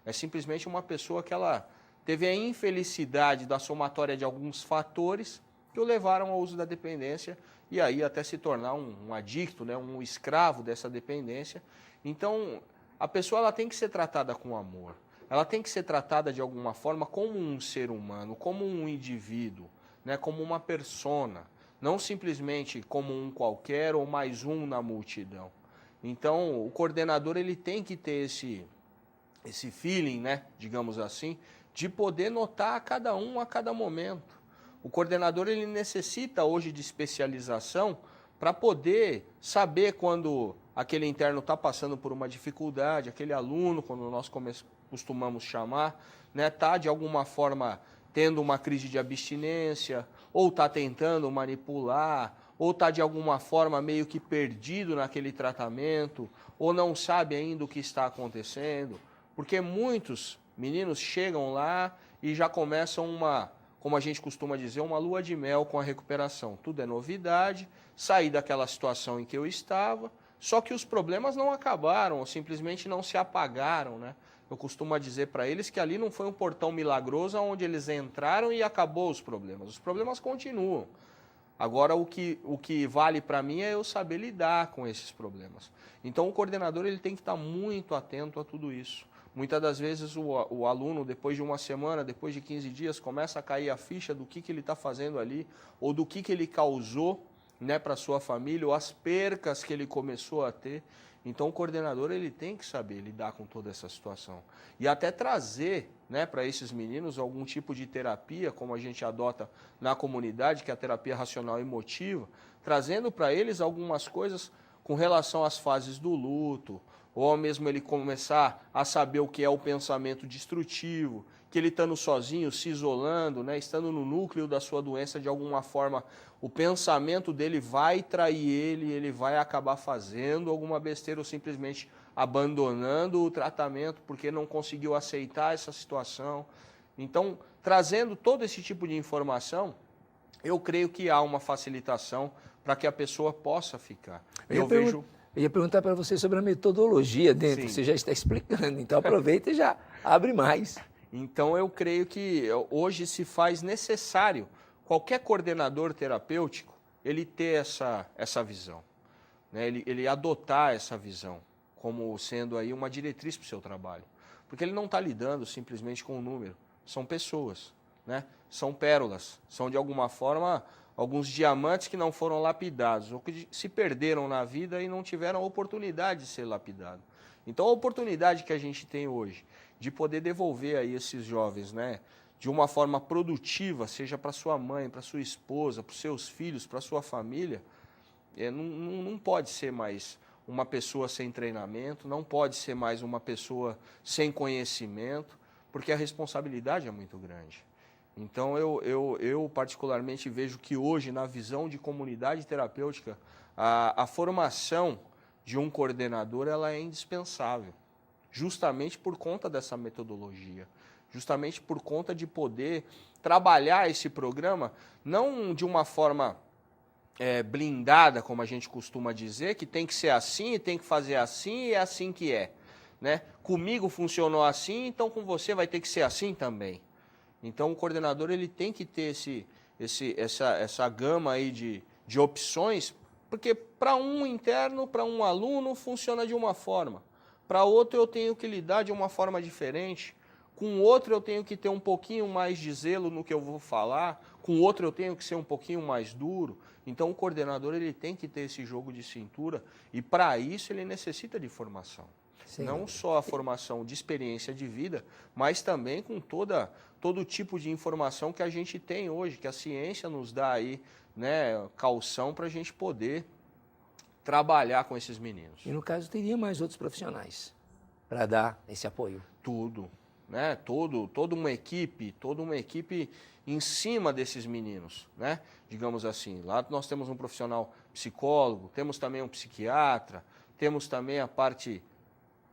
É simplesmente uma pessoa que ela teve a infelicidade da somatória de alguns fatores que o levaram ao uso da dependência e aí até se tornar um adicto, né, um escravo dessa dependência. Então, a pessoa ela tem que ser tratada com amor. Ela tem que ser tratada de alguma forma como um ser humano, como um indivíduo, né, como uma persona, não simplesmente como um qualquer ou mais um na multidão. Então, o coordenador ele tem que ter esse feeling, né, digamos assim, de poder notar cada um a cada momento. O coordenador ele necessita hoje de especialização para poder saber quando aquele interno está passando por uma dificuldade, aquele aluno, quando nós costumamos chamar, né, está de alguma forma tendo uma crise de abstinência, ou está tentando manipular, ou está de alguma forma meio que perdido naquele tratamento, ou não sabe ainda o que está acontecendo, porque muitos meninos chegam lá e já começam como a gente costuma dizer, uma lua de mel com a recuperação. Tudo é novidade, saí daquela situação em que eu estava, só que os problemas não acabaram, ou simplesmente não se apagaram, né? Eu costumo dizer para eles que ali não foi um portão milagroso onde eles entraram e acabou os problemas. Os problemas continuam. Agora, o que vale para mim é eu saber lidar com esses problemas. Então, o coordenador ele tem que estar muito atento a tudo isso. Muitas das vezes o aluno, depois de uma semana, depois de 15 dias, começa a cair a ficha do que ele está fazendo ali, ou do que ele causou, né, para a sua família, ou as percas que ele começou a ter. Então, o coordenador ele tem que saber lidar com toda essa situação. E até trazer, né, para esses meninos algum tipo de terapia, como a gente adota na comunidade, que é a terapia racional e emotiva, trazendo para eles algumas coisas com relação às fases do luto, ou mesmo ele começar a saber o que é o pensamento destrutivo, que ele estando sozinho, se isolando, né, estando no núcleo da sua doença, de alguma forma, o pensamento dele vai trair ele vai acabar fazendo alguma besteira ou simplesmente abandonando o tratamento porque não conseguiu aceitar essa situação. Então, trazendo todo esse tipo de informação, eu creio que há uma facilitação para que a pessoa possa ficar. Eu ia perguntar para você sobre a metodologia dentro, Sim. Você já está explicando, então aproveita e já abre mais. Então, eu creio que hoje se faz necessário qualquer coordenador terapêutico ele ter essa visão, né? Ele adotar essa visão como sendo aí uma diretriz para o seu trabalho. Porque ele não está lidando simplesmente com o número, são pessoas, né? São pérolas, são de alguma forma alguns diamantes que não foram lapidados, ou que se perderam na vida e não tiveram a oportunidade de ser lapidados. Então, a oportunidade que a gente tem hoje de poder devolver aí esses jovens, né, de uma forma produtiva, seja para sua mãe, para sua esposa, para os seus filhos, para sua família, não pode ser mais uma pessoa sem treinamento, não pode ser mais uma pessoa sem conhecimento, porque a responsabilidade é muito grande. Então, eu particularmente vejo que hoje, na visão de comunidade terapêutica, a formação de um coordenador ela é indispensável, justamente por conta dessa metodologia, justamente por conta de poder trabalhar esse programa, não de uma forma blindada, como a gente costuma dizer, que tem que ser assim, tem que fazer assim e é assim que é, né? Comigo funcionou assim, então com você vai ter que ser assim também. Então, o coordenador ele tem que ter essa gama aí de opções, porque para um interno, para um aluno, funciona de uma forma. Para outro, eu tenho que lidar de uma forma diferente. Com outro, eu tenho que ter um pouquinho mais de zelo no que eu vou falar. Com outro, eu tenho que ser um pouquinho mais duro. Então, o coordenador ele tem que ter esse jogo de cintura e, para isso, ele necessita de formação. Sim. Não só a formação de experiência de vida, mas também com todo tipo de informação que a gente tem hoje, que a ciência nos dá aí, né, calção para a gente poder trabalhar com esses meninos. E no caso teria mais outros profissionais para dar esse apoio? Tudo, né? Toda uma equipe em cima desses meninos, né? Digamos assim. Lá nós temos um profissional psicólogo, temos também um psiquiatra, temos também a parte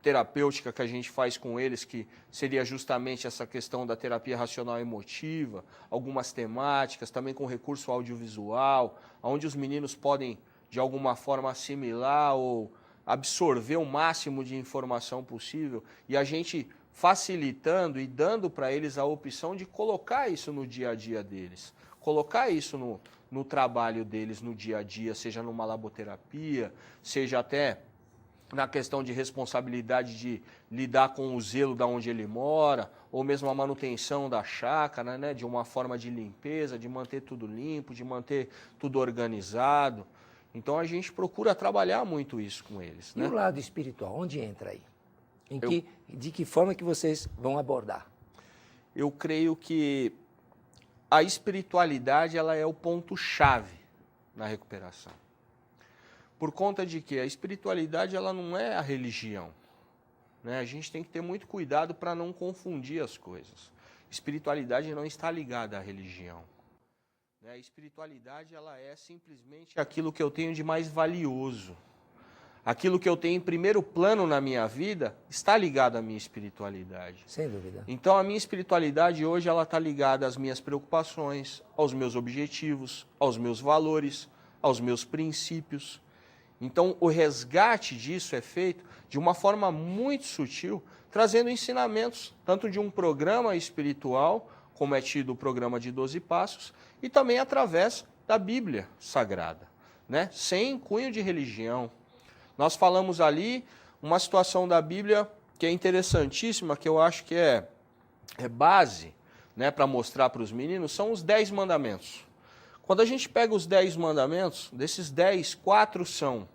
terapêutica que a gente faz com eles, que seria justamente essa questão da terapia racional emotiva, algumas temáticas, também com recurso audiovisual, onde os meninos podem, de alguma forma, assimilar ou absorver o máximo de informação possível, e a gente facilitando e dando para eles a opção de colocar isso no dia a dia deles. colocar isso no trabalho deles no dia a dia, seja numa laboterapia, seja até na questão de responsabilidade de lidar com o zelo da onde ele mora, ou mesmo a manutenção da chácara, né, de uma forma de limpeza, de manter tudo limpo, de manter tudo organizado. Então a gente procura trabalhar muito isso com eles. E né? o lado espiritual, onde entra aí? De que forma que vocês vão abordar? Eu creio que a espiritualidade ela é o ponto-chave na recuperação. Por conta de que a espiritualidade ela não é a religião. Né? A gente tem que ter muito cuidado para não confundir as coisas. Espiritualidade não está ligada à religião. Né? A espiritualidade ela é simplesmente aquilo que eu tenho de mais valioso. Aquilo que eu tenho em primeiro plano na minha vida está ligado à minha espiritualidade. Sem dúvida. Então, a minha espiritualidade hoje ela está ligada às minhas preocupações, aos meus objetivos, aos meus valores, aos meus princípios. Então, o resgate disso é feito de uma forma muito sutil, trazendo ensinamentos, tanto de um programa espiritual, como é tido o programa de 12 Passos, e também através da Bíblia Sagrada, né? Sem cunho de religião. Nós falamos ali uma situação da Bíblia que é interessantíssima, que eu acho que é base, né, para mostrar para os meninos, são os 10 mandamentos. Quando a gente pega os 10 mandamentos, desses 10, 4 são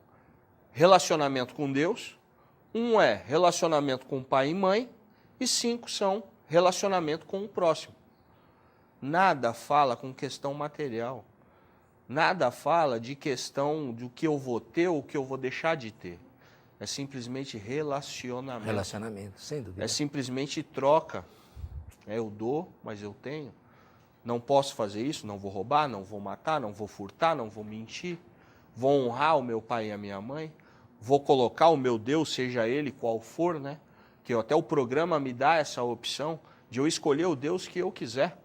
relacionamento com Deus, 1 é relacionamento com pai e mãe, e 5 são relacionamento com o próximo. Nada fala com questão material. Nada fala de questão do que eu vou ter ou o que eu vou deixar de ter. É simplesmente relacionamento. Relacionamento, sem dúvida. É simplesmente troca. Eu dou, mas eu tenho. Não posso fazer isso, não vou roubar, não vou matar, não vou furtar, não vou mentir. Vou honrar o meu pai e a minha mãe. Vou colocar o meu Deus, seja ele qual for, né? Que até o programa me dá essa opção de eu escolher o Deus que eu quiser.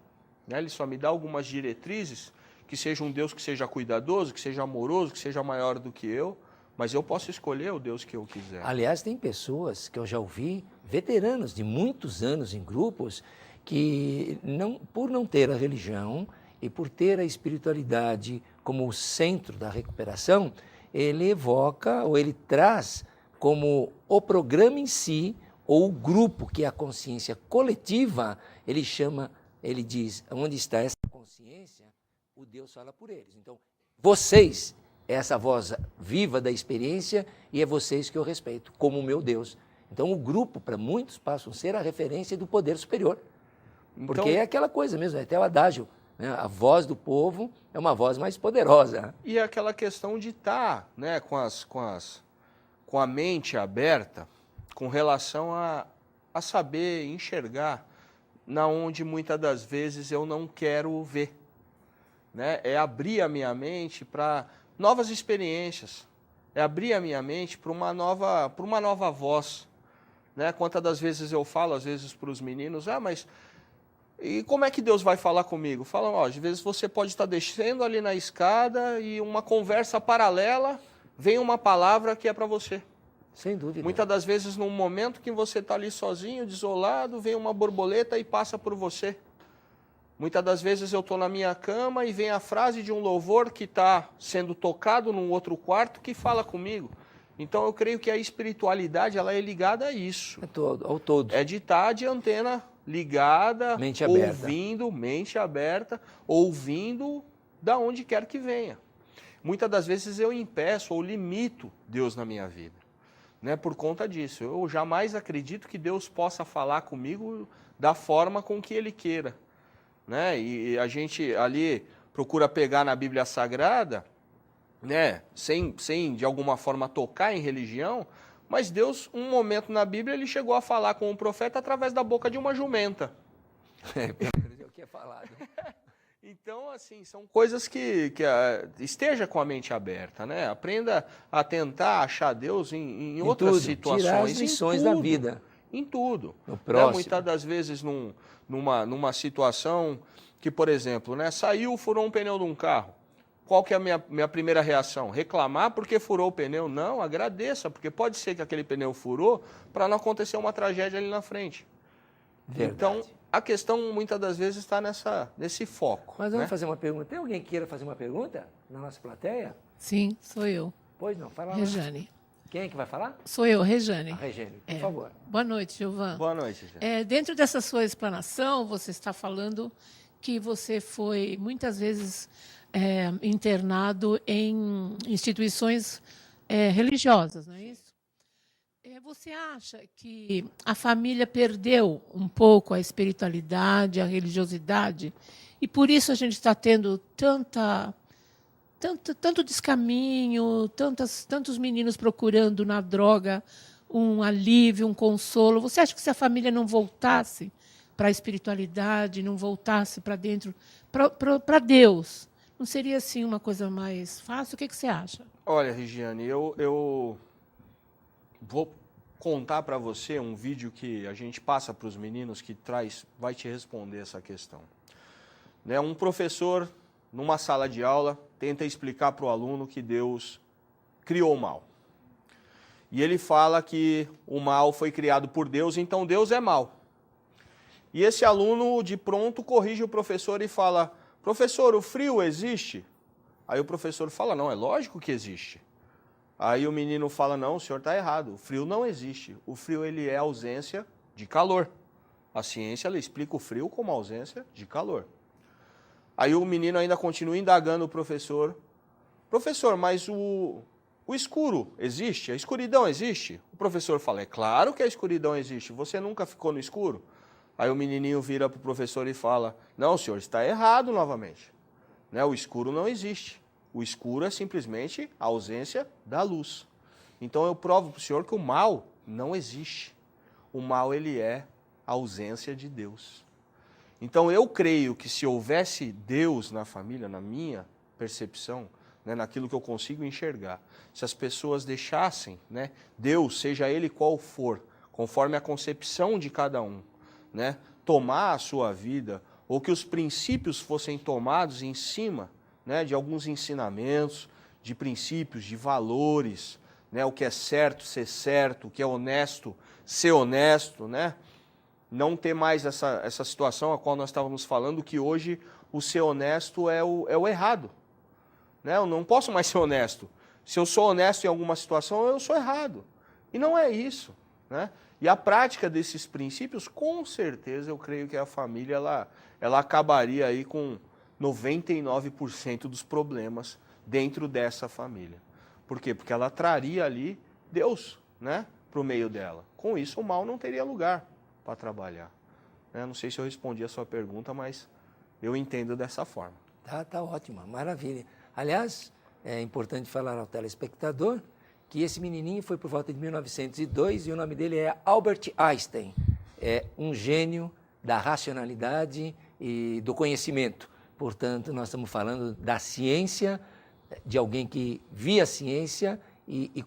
Né? Ele só me dá algumas diretrizes, que seja um Deus que seja cuidadoso, que seja amoroso, que seja maior do que eu, mas eu posso escolher o Deus que eu quiser. Aliás, tem pessoas que eu já ouvi, veteranos de muitos anos em grupos, que por não ter a religião e por ter a espiritualidade como o centro da recuperação, ele evoca ou ele traz como o programa em si, ou o grupo que é a consciência coletiva, ele diz, onde está essa consciência, o Deus fala por eles. Então, vocês, essa voz viva da experiência, e é vocês que eu respeito, como o meu Deus. Então, o grupo, para muitos, passa a ser a referência do poder superior. Porque Então, é aquela coisa mesmo, é até o adágio, né? A voz do povo é uma voz mais poderosa. E aquela questão de estar, né, com a mente aberta com relação a saber enxergar na onde muitas das vezes eu não quero ver. Né? É abrir a minha mente para novas experiências, é abrir a minha mente para uma nova voz. Né? Quantas das vezes eu falo, às vezes, para os meninos, mas e como é que Deus vai falar comigo? Falam, às vezes você pode estar descendo ali na escada e uma conversa paralela, vem uma palavra que é para você. Sem dúvida. Muitas das vezes, num momento que você está ali sozinho, desolado, vem uma borboleta e passa por você. Muitas das vezes eu estou na minha cama e vem a frase de um louvor que está sendo tocado num outro quarto que fala comigo. Então eu creio que a espiritualidade ela é ligada a isso. Ao todo. É de estar de antena ligada, mente aberta. ouvindo, mente aberta, ouvindo da onde quer que venha. Muitas das vezes eu impeço ou limito Deus na minha vida. Né, por conta disso. Eu jamais acredito que Deus possa falar comigo da forma com que Ele queira. Né? E a gente ali procura pegar na Bíblia Sagrada, né, sem de alguma forma tocar em religião, mas Deus, um momento na Bíblia, Ele chegou a falar com o profeta através da boca de uma jumenta. É o que é falado. Então, assim, são coisas que esteja com a mente aberta, né? Aprenda a tentar achar Deus em outras tudo, situações. tirar as lições da vida. Em tudo. No próximo. Né? Muitas das vezes numa situação que, por exemplo, né, furou um pneu de um carro. Qual que é a minha primeira reação? Reclamar porque furou o pneu? Não, agradeça, porque pode ser que aquele pneu furou para não acontecer uma tragédia ali na frente. Verdade. Então, a questão muitas das vezes está nesse foco. Mas vamos né? fazer uma pergunta. Tem alguém que queira fazer uma pergunta na nossa plateia? Sim, sou eu, Pois não, fala lá. Rejane. Quem é que vai falar? Sou eu, Rejane. A Regine, por favor. Boa noite, Gilvan. Boa noite, gente. Dentro dessa sua explanação, você está falando que você foi muitas vezes internado em instituições religiosas, não é isso? Você acha que a família perdeu um pouco a espiritualidade, a religiosidade, e por isso a gente está tendo tanto descaminho, tantos meninos procurando na droga um alívio, um consolo? Você acha que se a família não voltasse para a espiritualidade, não voltasse para dentro, para Deus, não seria assim uma coisa mais fácil? O que você acha? Olha, Regiane, eu vou contar para você um vídeo que a gente passa para os meninos que vai te responder essa questão. Né, um professor, numa sala de aula, tenta explicar para o aluno que Deus criou o mal. E ele fala que o mal foi criado por Deus, então Deus é mal. E esse aluno, de pronto, corrige o professor e fala: professor, o frio existe? Aí o professor fala: não, é lógico que existe. Aí o menino fala: não, o senhor está errado, o frio não existe. O frio ele é ausência de calor. A ciência ela explica o frio como ausência de calor. Aí o menino ainda continua indagando o professor: professor, mas o escuro existe? A escuridão existe? O professor fala: é claro que a escuridão existe, você nunca ficou no escuro? Aí o menininho vira para o professor e fala: não, o senhor está errado novamente. Né? O escuro não existe. O escuro é simplesmente a ausência da luz. Então eu provo para o senhor que o mal não existe. O mal ele é a ausência de Deus. Então eu creio que se houvesse Deus na família, na minha percepção, né, naquilo que eu consigo enxergar, se as pessoas deixassem, né, Deus, seja ele qual for, conforme a concepção de cada um, né, tomar a sua vida, ou que os princípios fossem tomados em cima, né, de alguns ensinamentos, de princípios, de valores, né, o que é certo ser certo, o que é honesto ser honesto, né? Não ter mais essa situação a qual nós estávamos falando, que hoje o ser honesto é o errado. Né? Eu não posso mais ser honesto. Se eu sou honesto em alguma situação, eu sou errado. E não é isso. Né? E a prática desses princípios, com certeza, eu creio que a família ela acabaria aí com 99% dos problemas dentro dessa família. Por quê? Porque ela traria ali Deus, né, para o meio dela. Com isso, o mal não teria lugar para trabalhar. Não sei se eu respondi a sua pergunta, mas eu entendo dessa forma. Tá ótimo, maravilha. Aliás, é importante falar ao telespectador que esse menininho foi por volta de 1902 e o nome dele é Albert Einstein. É um gênio da racionalidade e do conhecimento. Portanto, nós estamos falando da ciência, de alguém que via a ciência e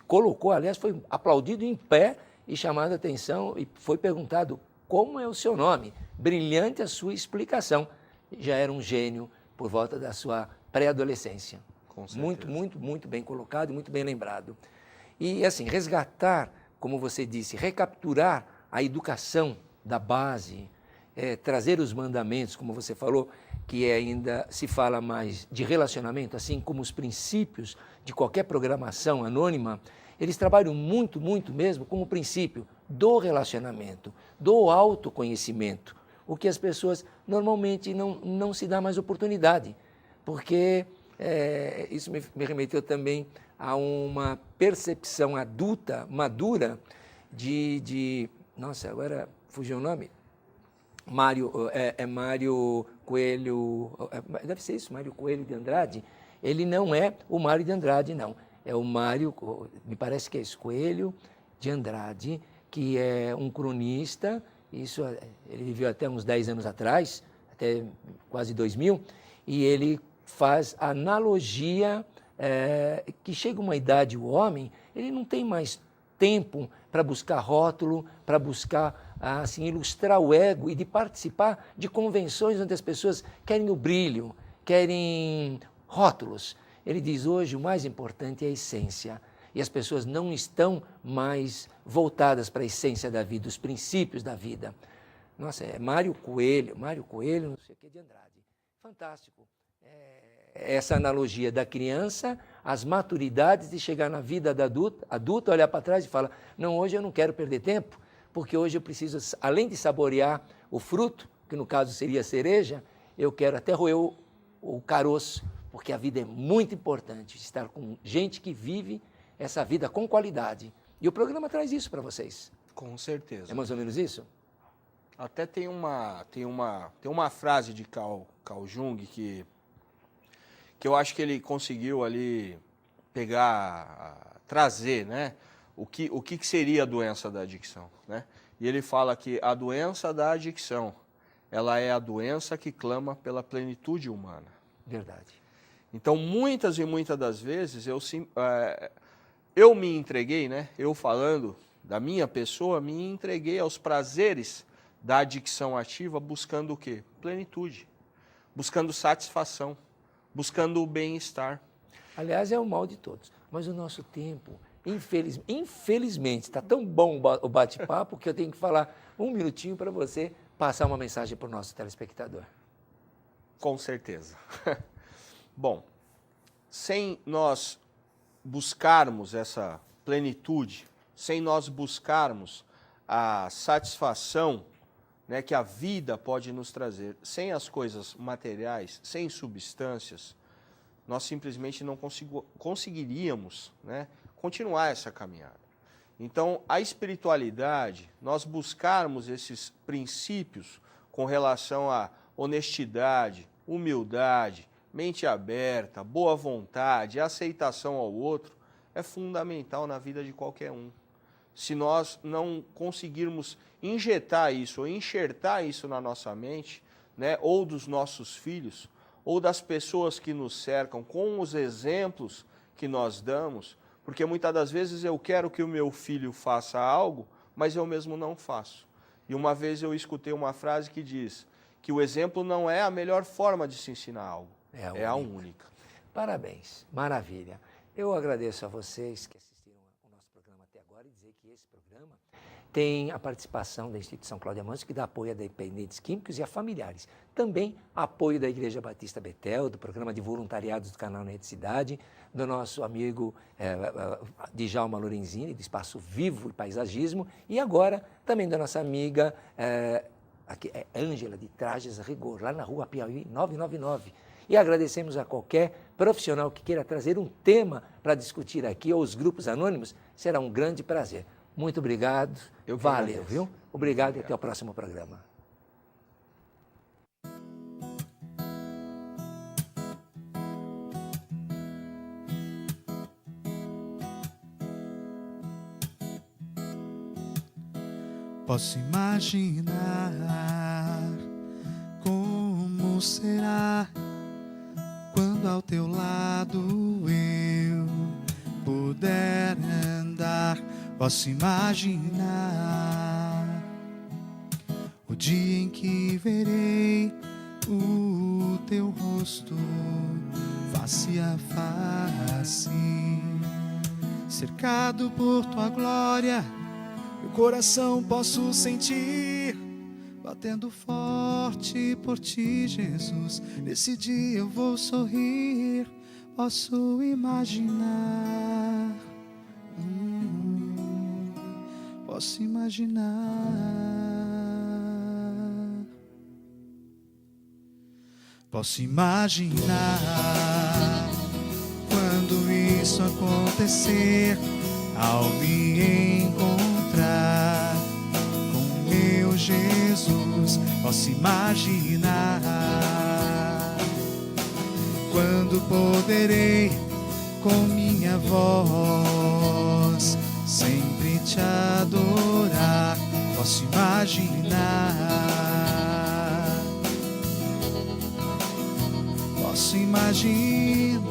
colocou, aliás, foi aplaudido em pé e chamado a atenção e foi perguntado: como é o seu nome? Brilhante a sua explicação. Já era um gênio por volta da sua pré-adolescência. Muito bem colocado e muito bem lembrado. E assim, resgatar, como você disse, recapturar a educação da base, trazer os mandamentos, como você falou, que ainda se fala mais de relacionamento, assim como os princípios de qualquer programação anônima, eles trabalham muito mesmo com o princípio do relacionamento, do autoconhecimento, o que as pessoas normalmente não se dá mais oportunidade, porque isso me remeteu também a uma percepção adulta, madura, nossa, agora fugiu o nome? Mário Coelho, deve ser isso, Mário Coelho de Andrade. Ele não é o Mário de Andrade, não. É o Mário, me parece que é esse, Coelho de Andrade, que é um cronista, ele viveu até uns 10 anos atrás, até quase 2000, e ele faz analogia que chega uma idade, o homem, ele não tem mais tempo para buscar rótulo, para buscar assim, ilustrar o ego e de participar de convenções onde as pessoas querem o brilho, querem rótulos. Ele diz: hoje o mais importante é a essência. E as pessoas não estão mais voltadas para a essência da vida, os princípios da vida. Nossa, é Mário Coelho, não sei o que, de Andrade. Fantástico. Essa analogia da criança, as maturidades de chegar na vida da adulta, olhar para trás e falar, não, hoje eu não quero perder tempo, porque hoje eu preciso, além de saborear o fruto, que no caso seria a cereja, eu quero até roer o caroço, porque a vida é muito importante, estar com gente que vive essa vida com qualidade. E o programa traz isso para vocês. Com certeza. É mais ou menos isso? Até tem uma frase de Carl Jung que eu acho que ele conseguiu ali trazer, né? O que seria a doença da adicção, né? E ele fala que a doença da adicção, ela é a doença que clama pela plenitude humana. Verdade. Então, muitas e muitas das vezes, eu me entreguei, né? Eu falando da minha pessoa, me entreguei aos prazeres da adicção ativa, buscando o quê? Plenitude, buscando satisfação, buscando o bem-estar. Aliás, é o mal de todos. Mas o nosso tempo, infelizmente, está tão bom o bate-papo que eu tenho que falar um minutinho para você passar uma mensagem para o nosso telespectador. Com certeza. Bom, sem nós buscarmos essa plenitude, sem nós buscarmos a satisfação, né, que a vida pode nos trazer, sem as coisas materiais, sem substâncias, nós simplesmente não conseguiríamos, né, continuar essa caminhada. Então, a espiritualidade, nós buscarmos esses princípios com relação à honestidade, humildade, mente aberta, boa vontade, aceitação ao outro, é fundamental na vida de qualquer um. Se nós não conseguirmos injetar isso ou enxertar isso na nossa mente, né, ou dos nossos filhos, ou das pessoas que nos cercam, com os exemplos que nós damos, porque muitas das vezes eu quero que o meu filho faça algo, mas eu mesmo não faço. E uma vez eu escutei uma frase que diz que o exemplo não é a melhor forma de se ensinar algo, é a única. Parabéns, maravilha. Eu agradeço a vocês que assistiram ao nosso programa até agora e dizer que esse programa tem a participação da Instituição Cláudia Manso, que dá apoio a dependentes químicos e a familiares. Também apoio da Igreja Batista Betel, do programa de voluntariados do canal Net Cidade, do nosso amigo Djalma Lorenzini, do Espaço Vivo e Paisagismo, e agora também da nossa amiga Ângela, de Trajes a Rigor, lá na Rua Piauí 999. E agradecemos a qualquer profissional que queira trazer um tema para discutir aqui, ou os grupos anônimos, será um grande prazer. Muito obrigado, valeu, viu? Obrigado e até o próximo programa. Posso imaginar como será quando ao teu lado eu puder andar. Posso imaginar o dia em que verei o teu rosto face a face, cercado por tua glória. Meu coração posso sentir batendo forte por ti, Jesus. Nesse dia eu vou sorrir, posso imaginar. Posso imaginar. Posso imaginar quando isso acontecer, ao me encontrar com meu Jesus. Posso imaginar quando poderei com minha voz sempre te adorar. Posso imaginar. Posso imaginar.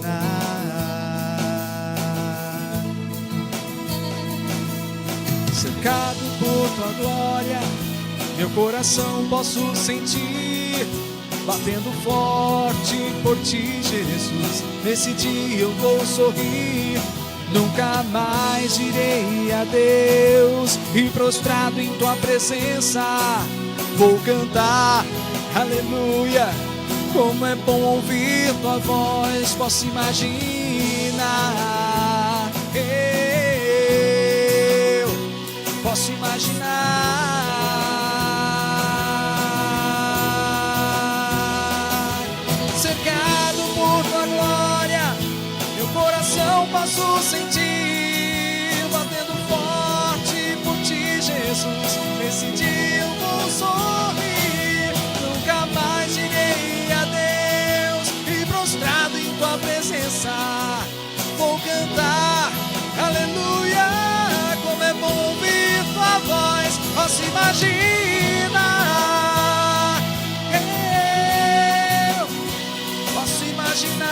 Cercado por tua glória, meu coração posso sentir batendo forte por ti, Jesus. Nesse dia eu vou sorrir, nunca mais direi adeus, e prostrado em tua presença vou cantar, aleluia. Como é bom ouvir tua voz, posso imaginar, eu posso imaginar, cercado por tua glória, meu coração posso sentir, batendo forte por ti, Jesus. Nesse dia eu vou sorrir, nunca mais direi adeus, e prostrado em tua presença vou cantar, aleluia. Como é bom ouvir tua voz, posso imaginar, eu posso imaginar,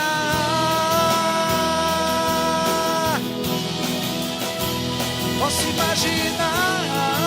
posso imaginar.